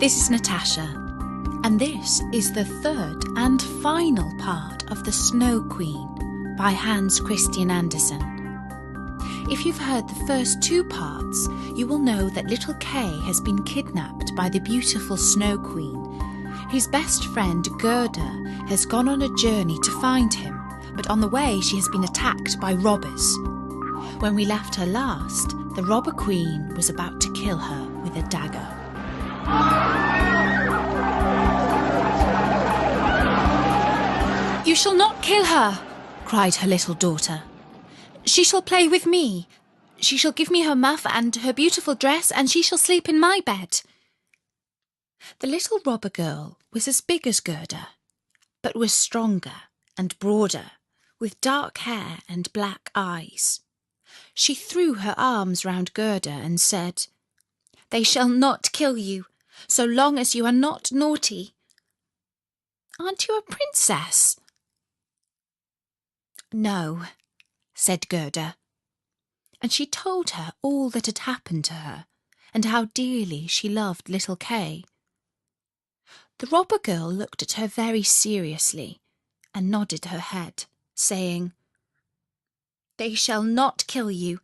this is Natasha, and this is the third and final part of The Snow Queen by Hans Christian Andersen. If you've heard the first two parts, you will know that little Kay has been kidnapped by the beautiful Snow Queen. His best friend Gerda has gone on a journey to find him, but on the way she has been attacked by robbers. When we left her last, the robber queen was about to kill her with a dagger. "You shall not kill her," cried her little daughter. "She shall play with me. She shall give me her muff and her beautiful dress, and she shall sleep in my bed." The little robber girl was as big as Gerda, but was stronger and broader, with dark hair and black eyes. She threw her arms round Gerda and said, "They shall not kill you, so long as you are not naughty." "Aren't you a princess?" "No," said Gerda. And she told her all that had happened to her, and how dearly she loved little Kay. The robber girl looked at her very seriously and nodded her head, saying, "They shall not kill you,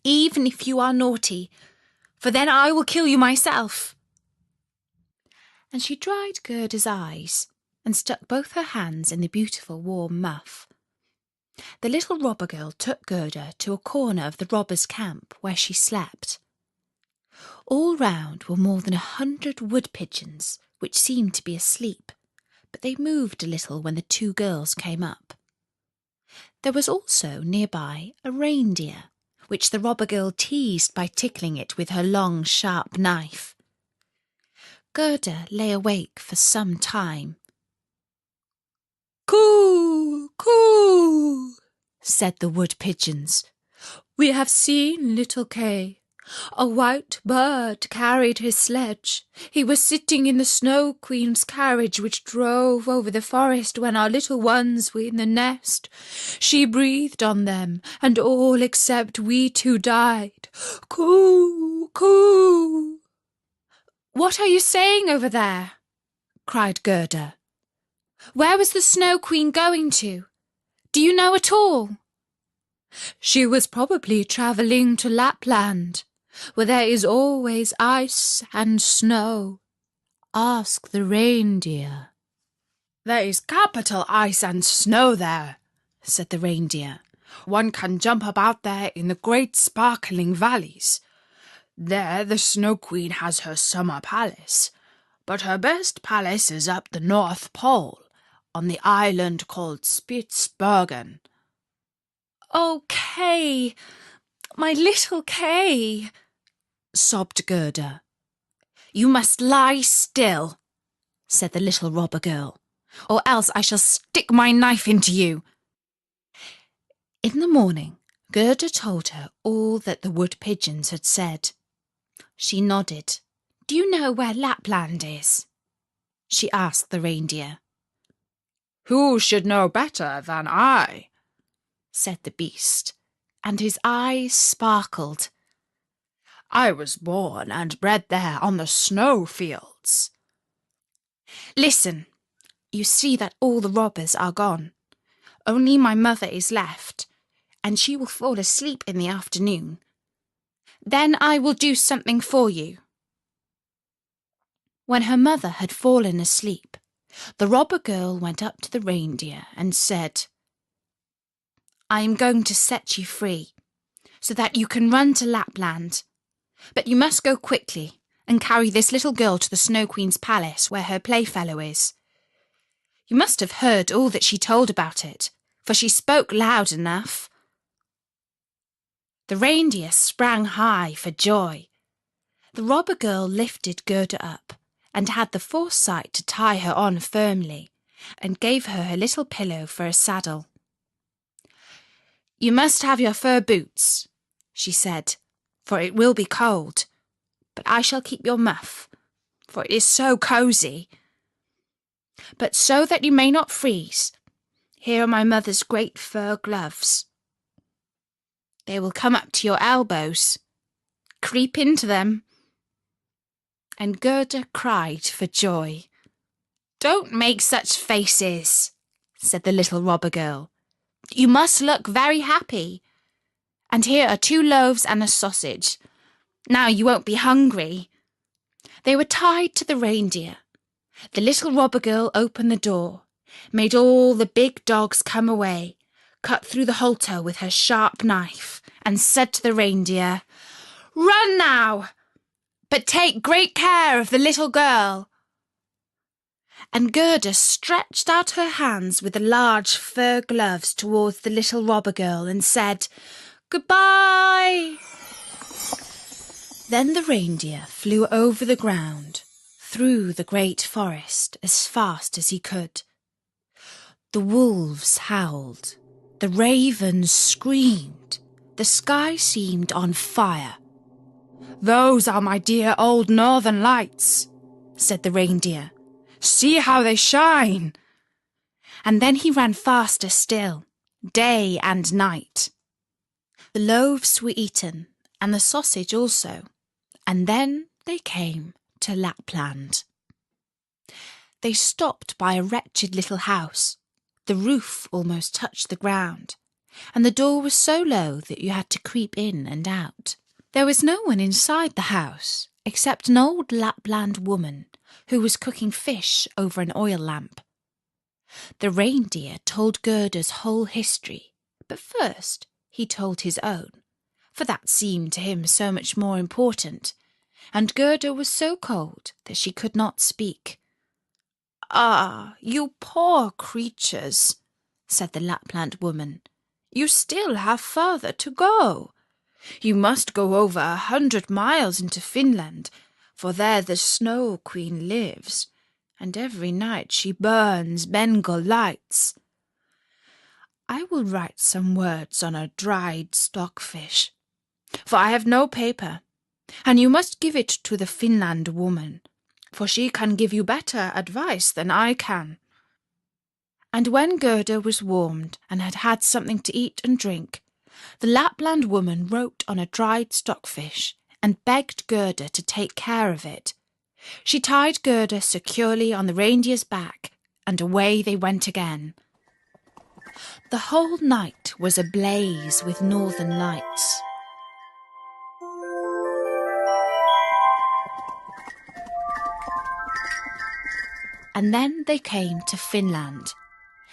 even if you are naughty, for then I will kill you myself." And she dried Gerda's eyes and stuck both her hands in the beautiful warm muff. The little robber girl took Gerda to a corner of the robbers' camp where she slept. All round were more than 100 wood pigeons, which seemed to be asleep, but they moved a little when the two girls came up. There was also nearby a reindeer, which the robber girl teased by tickling it with her long, sharp knife. Gerda lay awake for some time. "Coo, coo," said the wood pigeons. "We have seen little Kay. A white bird carried his sledge. He was sitting in the Snow Queen's carriage which drove over the forest when our little ones were in the nest. She breathed on them, and all except we two died. Coo, coo." "What are you saying over there?" cried Gerda. "Where was the Snow Queen going to? Do you know at all?" "She was probably travelling to Lapland, where there is always ice and snow. Ask the reindeer." "There is capital ice and snow there," said the reindeer. "One can jump about there in the great sparkling valleys. There the Snow Queen has her summer palace, but her best palace is up the North Pole, on the island called Spitzbergen." "Oh, Kay, my little Kay," sobbed Gerda. "You must lie still," said the little robber girl, "or else I shall stick my knife into you." In the morning, Gerda told her all that the wood pigeons had said. She nodded. "Do you know where Lapland is?" she asked the reindeer. "Who should know better than I?" said the beast, and his eyes sparkled. "I was born and bred there on the snow fields." "Listen, you see that all the robbers are gone. Only my mother is left, and she will fall asleep in the afternoon. Then I will do something for you." When her mother had fallen asleep, the robber girl went up to the reindeer and said, "I am going to set you free, so that you can run to Lapland. But you must go quickly and carry this little girl to the Snow Queen's palace where her playfellow is. You must have heard all that she told about it, for she spoke loud enough." The reindeer sprang high for joy. The robber girl lifted Gerda up and had the foresight to tie her on firmly, and gave her her little pillow for a saddle. "You must have your fur boots," she said, "for it will be cold. But I shall keep your muff, for it is so cosy. But so that you may not freeze, here are my mother's great fur gloves. They will come up to your elbows. Creep into them, and Gerda cried for joy. "Don't make such faces," said the little robber girl. "You must look very happy. And here are 2 loaves and a sausage. Now you won't be hungry." They were tied to the reindeer. The little robber girl opened the door, made all the big dogs come away, cut through the halter with her sharp knife, and said to the reindeer, "Run now, but take great care of the little girl." And Gerda stretched out her hands with the large fur gloves towards the little robber girl and said, "Goodbye." Then the reindeer flew over the ground, through the great forest as fast as he could. The wolves howled, the ravens screamed, the sky seemed on fire. "Those are my dear old northern lights," said the reindeer. "See how they shine." And then he ran faster still, day and night. The loaves were eaten, and the sausage also, and then they came to Lapland. They stopped by a wretched little house. The roof almost touched the ground, and the door was so low that you had to creep in and out. There was no one inside the house except an old Lapland woman who was cooking fish over an oil lamp. The reindeer told Gerda's whole history, but first he told his own, for that seemed to him so much more important, and Gerda was so cold that she could not speak. "Ah, you poor creatures," said the Lapland woman. "You still have further to go. You must go over 100 miles into Finland, for there the Snow Queen lives, and every night she burns Bengal lights. I will write some words on a dried stockfish, for I have no paper, and you must give it to the Finland woman, for she can give you better advice than I can." And when Gerda was warmed and had had something to eat and drink, the Lapland woman wrote on a dried stockfish and begged Gerda to take care of it. She tied Gerda securely on the reindeer's back, and away they went again. The whole night was ablaze with northern lights. And then they came to Finland,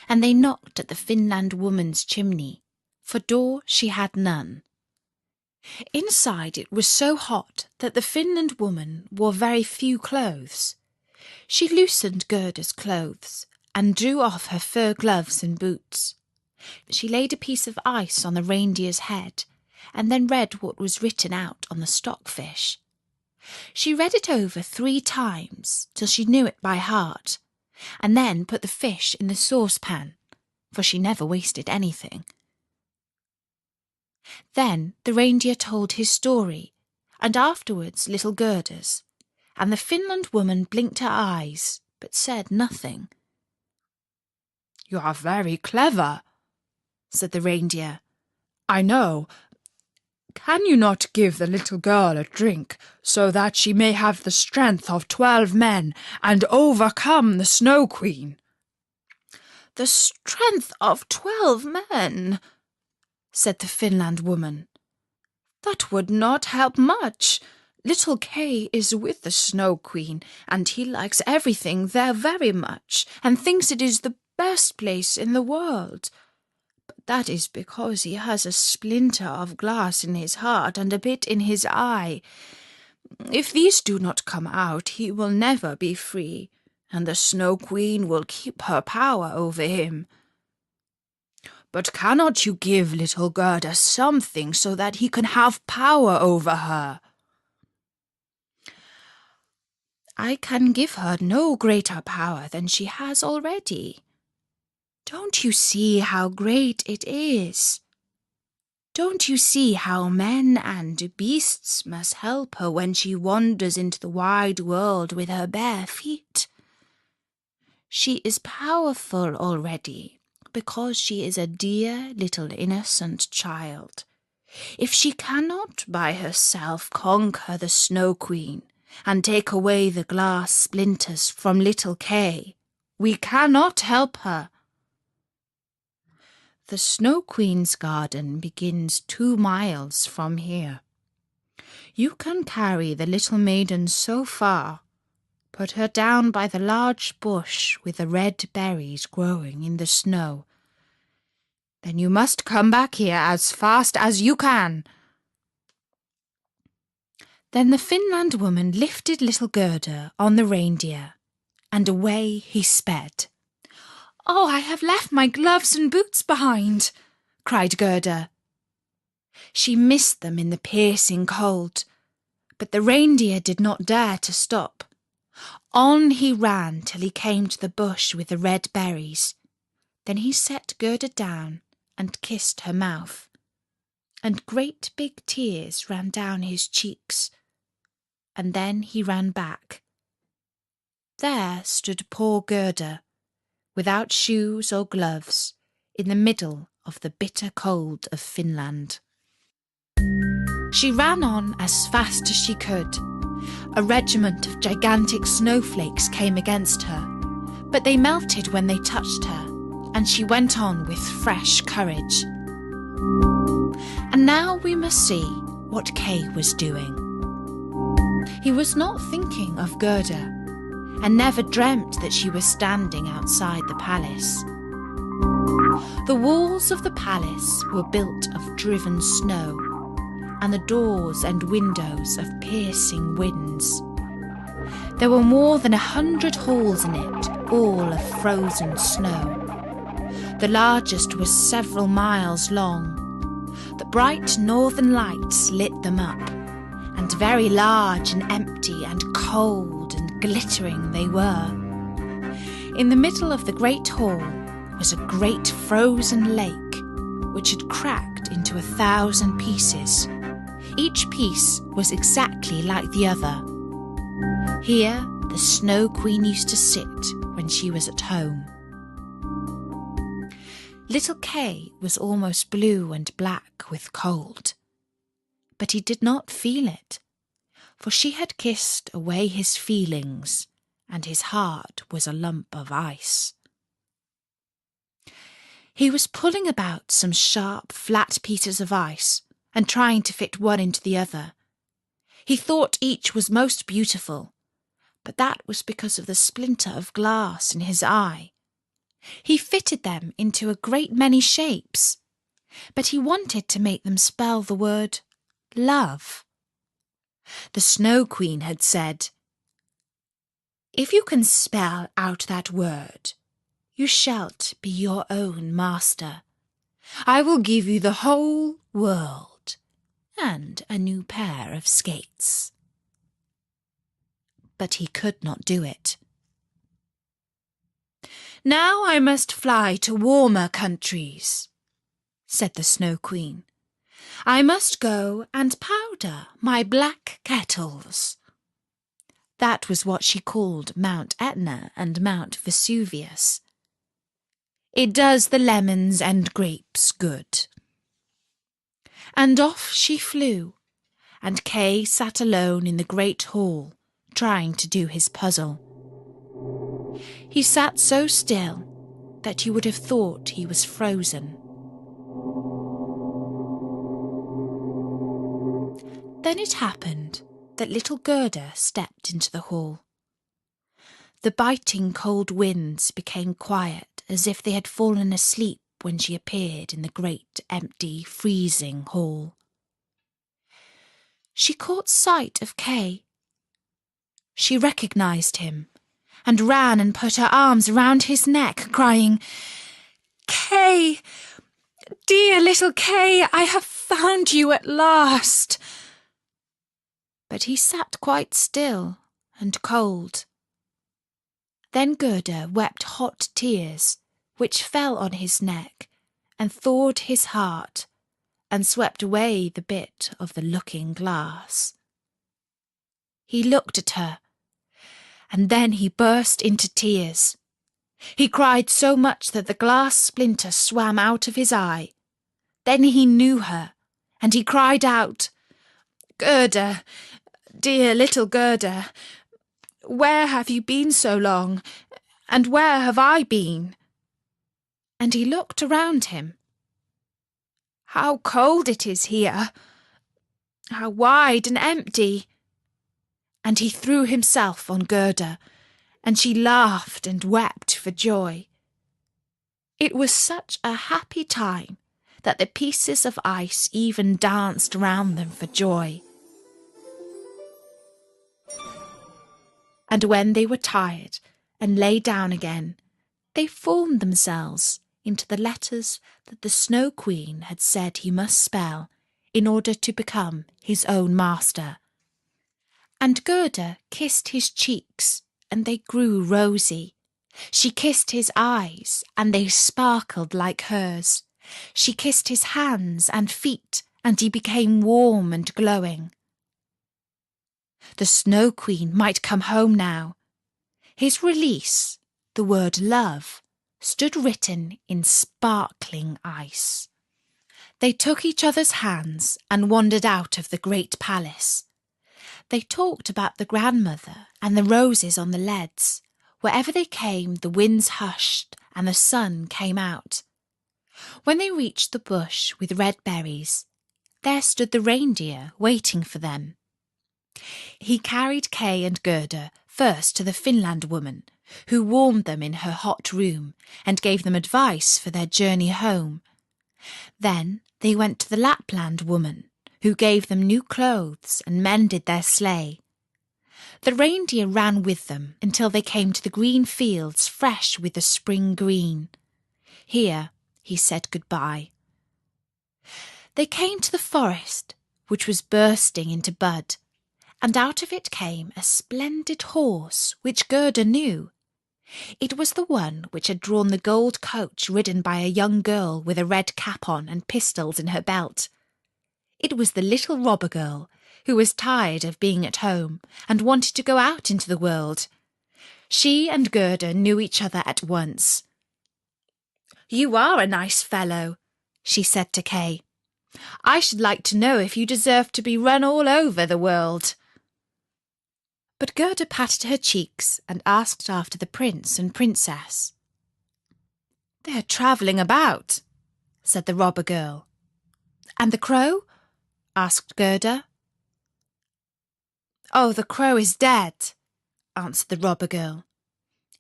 and they knocked at the Finland woman's chimney. For door she had none. Inside it was so hot that the Finland woman wore very few clothes. She loosened Gerda's clothes and drew off her fur gloves and boots. She laid a piece of ice on the reindeer's head and then read what was written out on the stockfish. She read it over 3 times till she knew it by heart, and then put the fish in the saucepan, for she never wasted anything. Then the reindeer told his story, and afterwards little Gerda's, and the Finland woman blinked her eyes, but said nothing. "You are very clever," said the reindeer. "I know. Can you not give the little girl a drink, so that she may have the strength of 12 men and overcome the Snow Queen?" "The strength of 12 men," said the Finland woman. "That would not help much. Little Kay is with the Snow Queen, and he likes everything there very much, and thinks it is the best place in the world. But that is because he has a splinter of glass in his heart and a bit in his eye. If these do not come out, he will never be free, and the Snow Queen will keep her power over him." "But cannot you give little Gerda something so that he can have power over her?" "I can give her no greater power than she has already. Don't you see how great it is? Don't you see how men and beasts must help her when she wanders into the wide world with her bare feet? She is powerful already, because she is a dear little innocent child. If she cannot by herself conquer the Snow Queen, and take away the glass splinters from little Kay. We cannot help her. The Snow Queen's garden begins 2 miles from here. You can carry the little maiden so far. Put her down by the large bush with the red berries growing in the snow. Then you must come back here as fast as you can. Then the Finland woman lifted little Gerda on the reindeer, and away he sped. "Oh, I have left my gloves and boots behind," cried Gerda. She missed them in the piercing cold, but the reindeer did not dare to stop. On he ran till he came to the bush with the red berries. Then he set Gerda down and kissed her mouth, and great big tears ran down his cheeks. And then he ran back. There stood poor Gerda, without shoes or gloves, in the middle of the bitter cold of Finland. She ran on as fast as she could. A regiment of gigantic snowflakes came against her, but they melted when they touched her, and she went on with fresh courage. And now we must see what Kay was doing. He was not thinking of Gerda, and never dreamt that she was standing outside the palace. The walls of the palace were built of driven snow, and the doors and windows of piercing winds. There were more than 100 halls in it, all of frozen snow. The largest was several miles long. The bright northern lights lit them up, and very large and empty and cold and glittering they were. In the middle of the great hall was a great frozen lake, which had cracked into 1,000 pieces. Each piece was exactly like the other. Here the Snow Queen used to sit when she was at home. Little Kay was almost blue and black with cold, but he did not feel it, for she had kissed away his feelings, and his heart was a lump of ice. He was pulling about some sharp, flat pieces of ice and trying to fit one into the other. He thought each was most beautiful, but that was because of the splinter of glass in his eye. He fitted them into a great many shapes, but he wanted to make them spell the word love. The Snow Queen had said, "If you can spell out that word, you shalt be your own master. I will give you the whole world and a new pair of skates." But he could not do it. "Now I must fly to warmer countries," said the Snow Queen. "I must go and powder my black kettles." That was what she called Mount Etna and Mount Vesuvius. It does the lemons and grapes good. And off she flew, and Kay sat alone in the great hall, trying to do his puzzle. He sat so still that you would have thought he was frozen. Then it happened that little Gerda stepped into the hall. The biting cold winds became quiet, as if they had fallen asleep when she appeared in the great, empty, freezing hall. She caught sight of Kay. She recognised him, and ran and put her arms round his neck, crying, "Kay, dear little Kay, I have found you at last." But he sat quite still and cold. Then Gerda wept hot tears, which fell on his neck and thawed his heart, and swept away the bit of the looking-glass. He looked at her, and then he burst into tears. He cried so much that the glass splinter swam out of his eye. Then he knew her, and he cried out, "Gerda, Dear little Gerda, where have you been so long, and where have I been?" And he looked around him. "How cold it is here! How wide and empty!" And he threw himself on Gerda, and she laughed and wept for joy. It was such a happy time that the pieces of ice even danced round them for joy. And when they were tired and lay down again, they formed themselves into the letters that the Snow Queen had said he must spell in order to become his own master. And Gerda kissed his cheeks, and they grew rosy. She kissed his eyes, and they sparkled like hers. She kissed his hands and feet, and he became warm and glowing. The Snow Queen might come home now. His release, the word love, stood written in sparkling ice. They took each other's hands and wandered out of the great palace. They talked about the grandmother and the roses on the leads. Wherever they came, the winds hushed and the sun came out. When they reached the bush with red berries, there stood the reindeer waiting for them. He carried Kay and Gerda first to the Finland woman, who warmed them in her hot room and gave them advice for their journey home. Then they went to the Lapland woman, who gave them new clothes and mended their sleigh. The reindeer ran with them until they came to the green fields fresh with the spring green. Here he said goodbye. They came to the forest, which was bursting into bud, and out of it came a splendid horse which Gerda knew. It was the one which had drawn the gold coach ridden by a young girl with a red cap on and pistols in her belt. It was the little robber girl, who was tired of being at home and wanted to go out into the world. She and Gerda knew each other at once. "You are a nice fellow," she said to Kay. "I should like to know if you deserve to be run all over the world." But Gerda patted her cheeks and asked after the prince and princess. "They are travelling about," said the robber girl. "And the crow?" asked Gerda. "Oh, the crow is dead," answered the robber girl.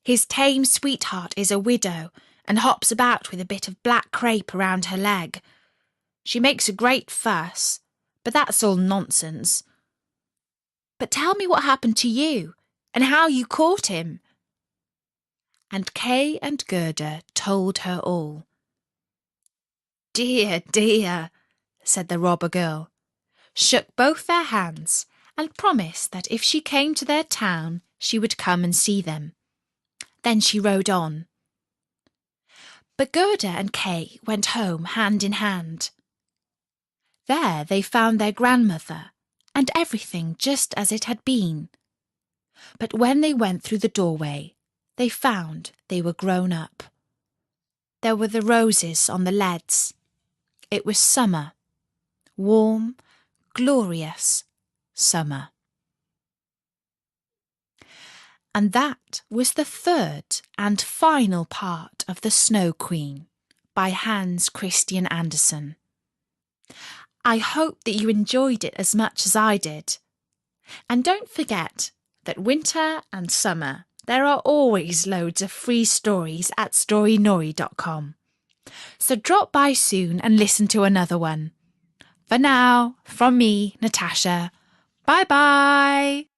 "His tame sweetheart is a widow and hops about with a bit of black crape around her leg. She makes a great fuss, but that's all nonsense. But tell me what happened to you and how you caught him." And Kay and Gerda told her all. "Dear, dear," said the robber girl, shook both their hands and promised that if she came to their town, she would come and see them. Then she rode on. But Gerda and Kay went home hand in hand. There they found their grandmother, and everything just as it had been. But when they went through the doorway, they found they were grown up. There were the roses on the leads. It was summer, warm, glorious summer. And that was the third and final part of The Snow Queen by Hans Christian Andersen. I hope that you enjoyed it as much as I did. And don't forget that winter and summer, there are always loads of free stories at storynori.com. So drop by soon and listen to another one. For now, from me, Natasha, bye-bye.